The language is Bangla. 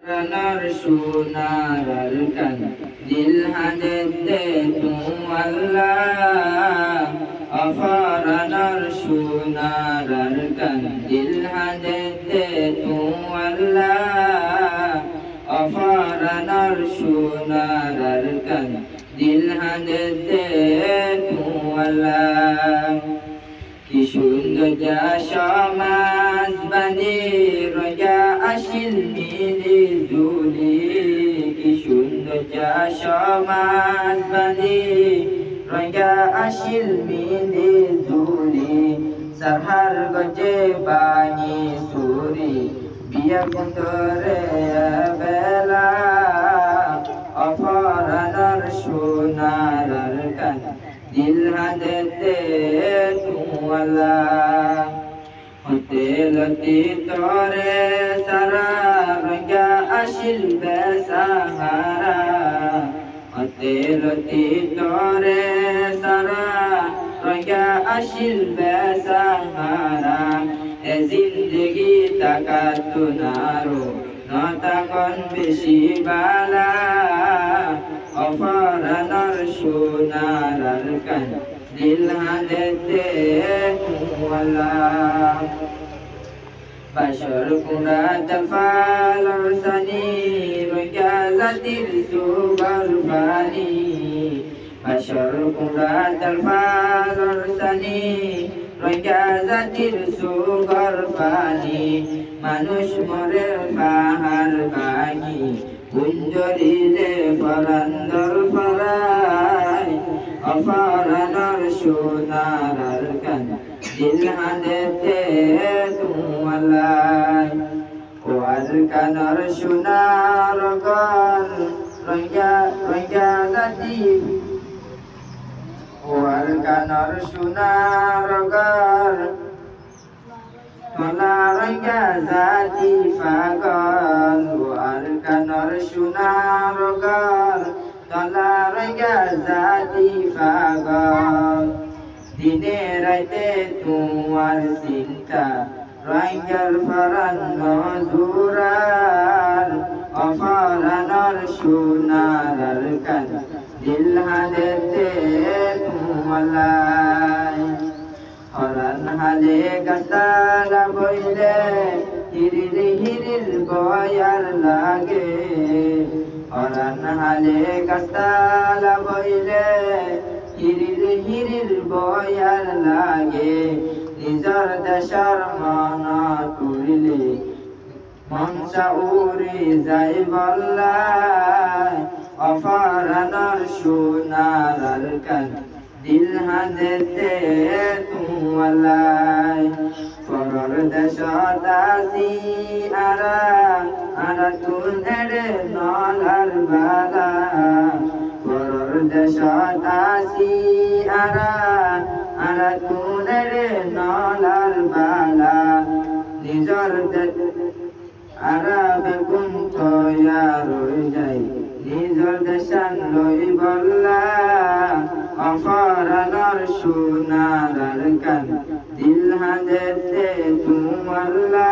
Ranar sunarar kan dilhadette tu Allah afaranar sunarar kan dilhadette tu Allah afaranar sunarar kan dilhadette tu Allah কি সুন্দর সমাজ বাঁধে রোজা আসিল মিলে ঝুলি কি সুন্দর সমাজ বাঁধে রোজা আসিল মিলে ঝুলি সাহার গজে বাণী সুরি বিয়া কুন্দরে বেলা অফরানার সোনার কান দিল হাতে তুয়ালা হতে লতি তরে সারা রঙ্গা আসিল বেসাহারা হতে লতি তরে সারা রঙ্গা আসিল বেসাহারা এ জিন্দগি তাকাতু নারো নতাকন বেশি বালা অফরানার সোনার কান দিল হাতে তুয়ালা বাসর কুড়া তফাল সানি রোজা জাতির সুবার বানি বাসর কুড়া তফাল সানি রোজা জাতির সুবার বানি মানুষ মরে পাহাড় ভাঙি কুঞ্জরিলে পরান্দর পরায় অফরানার সোনার কান দিল হাতে তুয়ালাই ওয়ার কানার সোনার গর রঙ্গা রঙ্গা জাতি ওয়ার কানার সোনার গর তোলা রঙ্গা জাতি পাগল ওয়ার কানার সোনার গর তোলা রঙ্গা জাতি পাগল দিনে রাতে তোমার চিন্তা রঙ্গার ফরান নজুরার অফরানার সোনার কান দিল হাতে তুয়ালাই হরান হালে গাছালা বইলে হিরিল হিরিল বয়ার লাগে হরান হালে গাছালা বইলে হিরিল হিরিল বয়ার লাগে নিজর দেশর মন তুলিলে মনসা উড়ে যাই বল্লাই অফরানার সোনার কান দিল হাতে তুয়ালাই পরর দেশ দাসি আরা আরা তুনেড়ে নলার বালা পরর দেশ দাসি আরা আরা তুনেড়ে নলার বালা নিজর আরা বেগুন তয়া রই যাই নিজর দেশান লই বল্লা অফরানার সোনার কান দিল হাতে তুয়াল্লা